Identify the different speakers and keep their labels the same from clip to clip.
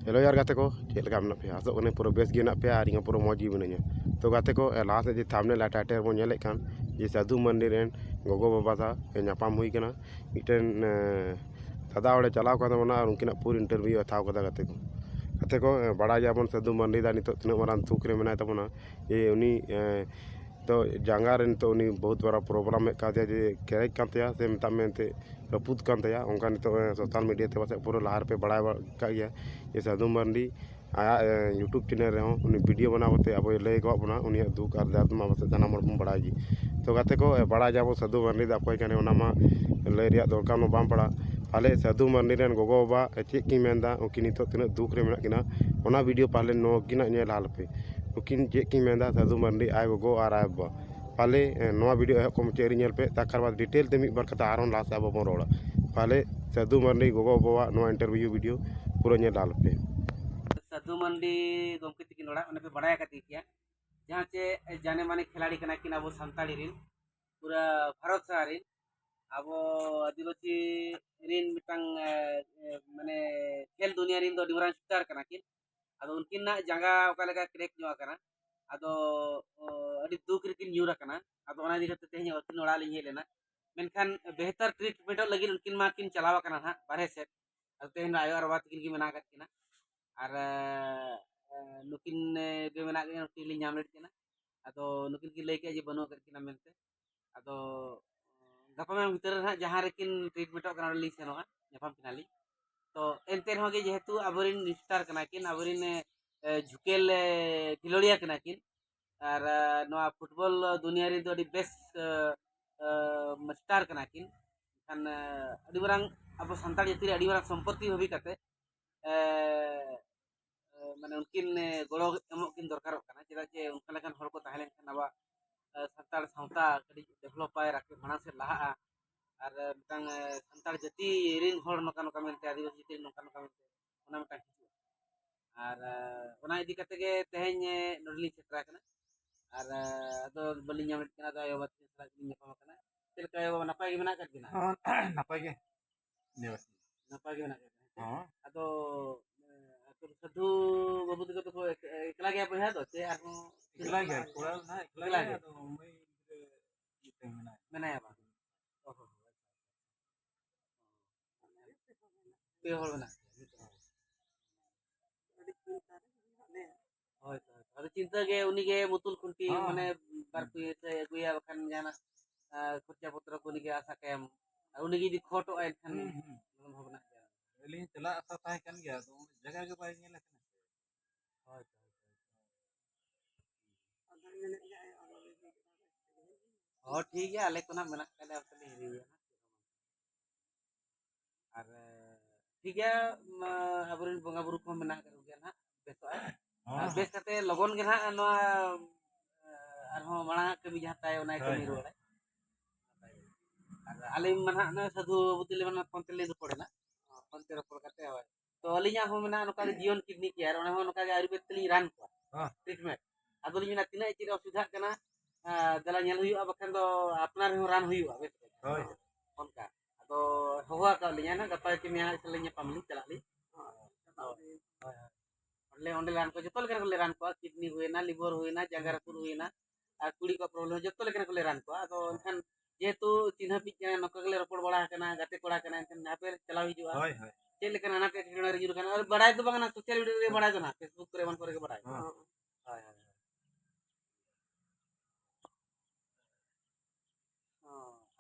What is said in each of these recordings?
Speaker 1: hello यार गाते को चेक लगा मना पे आसो कने पूरा बेस गे पे और पूरा मौज ही बनिया तो गाते को लाहा से थामने टाइटल बो नेले खान जे साधु मंदिर रेन गोगो बाबा सा नापाम हुई कना मिटन दादा ओड़े चलाव का और उनकिन पूरी इंटरव्यू हताव कदा गाते को बड़ा जाबन साधु मंदिर दा नितो तिना मारान तुक रे मेना तबना ये उनी तो जांगा रेन तो उनी बहुत बड़ा प्रॉब्लम में का जे केरेज कान तया से मता मेनते रपूत कान तया उनका नितो सोशल मीडिया ते पासे पूरा लहार पे बड़ा का गया ये साधु मंडी आया यूट्यूब चैनल रे उनी वीडियो बनावते अब लय गवा बना उनी दुख और दर्द मा पासे जाना मर बड़ा जी तो गाते को बड़ा जाबो साधु मंडी दा कोई कने ओना मा लय रिया दरकार मा बाम पड़ा पाले साधु मंडी रेन गोगो बाबा चेक की मेनदा उनकी नितो तिना दुख रे मेना किना ओना वीडियो पाले नो किना नेल हाल पे उनकिन चेक की मेनदा साधु मंडी आय गोगो और आय बा पाले नवा वीडियो है को चेरी नेल पे ताकर बाद डिटेल ते मी बार कथा आरोन लास अब बन रोड़ा पाले साधु मंडी गोगो बाबा नवा इंटरव्यू वीडियो पूरा नेल हाल पे
Speaker 2: साधु मंडी गमके तकिन ओड़ा पे बड़ा कती किया जहाँ चे जाने माने खिलाड़ी कना किन अब सानताड़ी रिन पूरा भारत सारा रिन अब आदिवासी रिन मिटांग माने खेल दुनिया रिन दो डिवरान स्टार कना किन अदो उनकिन ना जंगा ओका लगा क्रेक जो कना अदो अडी दुख रिकिन न्यूरा कना अदो ओना दिगते तेहनी अकिन ओड़ा लिन हेलेना मेनखान बेहतर ट्रीटमेंट लगी उनकिन मा किन चलावा कना ना बारे से अदो तेहन आयो और बात किन की मना कत किना और नुकिन गे मेना के नुकिन लिन नाम लेट किना अदो नुकिन की लय के जे बनो कर किना मेनते अदो गपा में भीतर ना जहां रेकिन ट्रीटमेंट कना लिन सेनोआ नेपाम किनाली तो एनते होगे जेहेतु अबरिन स्टार कना किन अबरिन झुकेल खिलोड़िया कना किन और नवा फुटबॉल दुनिया रे दो बेस स्टार कना किन खान अडी बरंग अब संताल जाति अडी बरंग संपत्ति हबी कते माने उनकिन गड़ो एमकिन दरकार चेदा जे उनका लेकान हर को ताहें लेन अब संताल सावता कड़ी डेवलप पाए राखे माना से लहा और मिटांग संताल जाति रिन हर नका नका मेनते आदिवासी जाति नका नका मेनते ओना मिटांग और ओना इदी कते गे तेहें नडली सेटरा कना और अदो बलि नाम लेट कना दो बात सला किन नेपाम कना चलका यो नपाय गे मेना कर किना
Speaker 3: नपाय गे
Speaker 2: नपाय गे मेना कर
Speaker 3: हां
Speaker 2: अदो साधु बाबू तक तो एकला गया बहा दो चे आर
Speaker 3: एकला गे कोड़ा ना एकला गे तो मई
Speaker 2: मेना बा ओहो पे होल बना होय तो चिंता गे उनी गे मुतुल खुंटी माने बार पे से गुया बखान जाना खर्चा पत्र को निगे आशा केम उनी गे खोटो आय खान भावना
Speaker 3: एलिन चला आशा ताहे कन गया तो जगह के बारे नेला कना
Speaker 2: होय और ठीक है आले को ना मेना कले अपने हिरी ना और ठीक है अबरिन बंगा बुरु को मेना कर गया ना बेसो है बेस कते लगन गे ना नो और हो माना कमी जहां ताय ओना कमी रोड़े और आले मना ना साधु बुतले मना पंतले दो पड़े ना पंते रपड़ कते होय तो अलिया हो मेना नका जीवन किडनी केयर ओना हो नका आयुर्वेद तली रान को ट्रीटमेंट अदो लिना तिना इति असुविधा कना दला नेल हुई बखान दो अपना रे रान हुई बेस
Speaker 3: होय
Speaker 2: उनका तो हवा का लिया ना गपा के मिया चले पामली चला ली ले ओंडे रान को जतो लेकर ले रान को किडनी हुएना लिवर हुएना जंगा रपुर हुएना और कुड़ी का प्रॉब्लम जतो लेकर ले रान को तो एनखान जेहेतु चिन्ह पि नकले रपड़ बड़ा कना गाते कोड़ा कना एनखान नापे चला हिजुआ
Speaker 3: होय होय
Speaker 2: चे लेकर अना के ठेकड़ा रे जुर कना और बड़ाई तो बंगना सोशल मीडिया रे बड़ाई तो ना फेसबुक रे मन करे के बड़ाई हां हां हां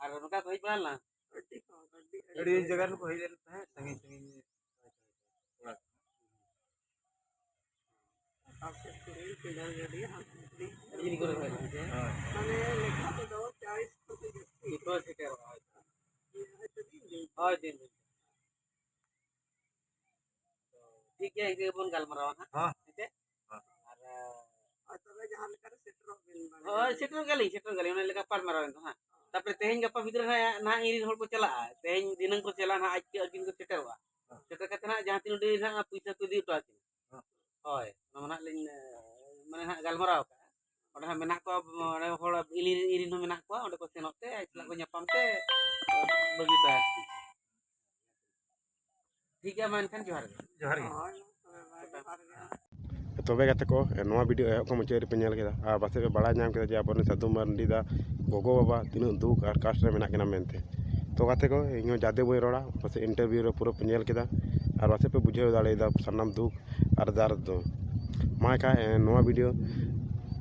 Speaker 2: और उनका कोई पड़ल ना
Speaker 3: अड़ी जगह को होई देता है संगी संगी
Speaker 2: आपसे पूरी किधर गई हम ये करे है माने लेखा तो दो 40 तो से कर रहा है हां दिन ठीक है एक बन गल मरावा हां ठीक है और तबे जहां लेकर सेटर गली उन लेका पार मरावा तो हां तापर तेहेन गपा भीतर ना इरी होल को चला तेहेन दिनन को चला ना आज के अगिन को सेटरवा सेटर कते ना जहां तीन डी ना पैसा को दी तो होय मना लिन माने ना गलमराव का ओडा मेना को ओडे होड़ इरिन हो मेना को ओडे को सेनोते आइला को न्यापाम ते बगी ता ठीक है मान खान जोहार
Speaker 3: जोहार
Speaker 1: तबे गाते को नवा वीडियो एहब को मुचाद रे पे नेल केदा आ पासे पे बड़ा नाम केदा जे अपन साधु मार्डी दा गोगो बाबा तीन दुख और कास्ट रे मेना केना मेनते तो गाते को इन जादे बई रोड़ा पासे इंटरव्यू रे पूरा पे नेल केदा और पासे पे बुझाव दाड़ेदा सानाम दुख और दार्द दो मा का नवा वीडियो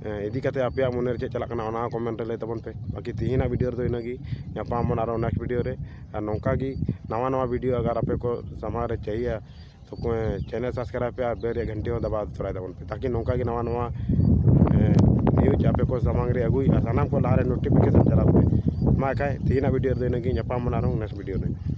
Speaker 1: इदी काते आपे मन रे चला कना ओना कमेंट रे तबन पे बाकी तीना वीडियो रे इनागी नापामन और नेक्स्ट वीडियो रे और नौका गी नवा नवा वीडियो अगर आपे को समाज रे चाहिए तो चैनल सब्सक्राइब पे और बेल घंटी हो दबा थोड़ा दबन पे ताकि नौका की नवा नवा न्यूज आपे को सामान रे अगुई और सानाम को लारे नोटिफिकेशन चला पे मा का तीना वीडियो रे नगी नापामन और नेक्स्ट वीडियो रे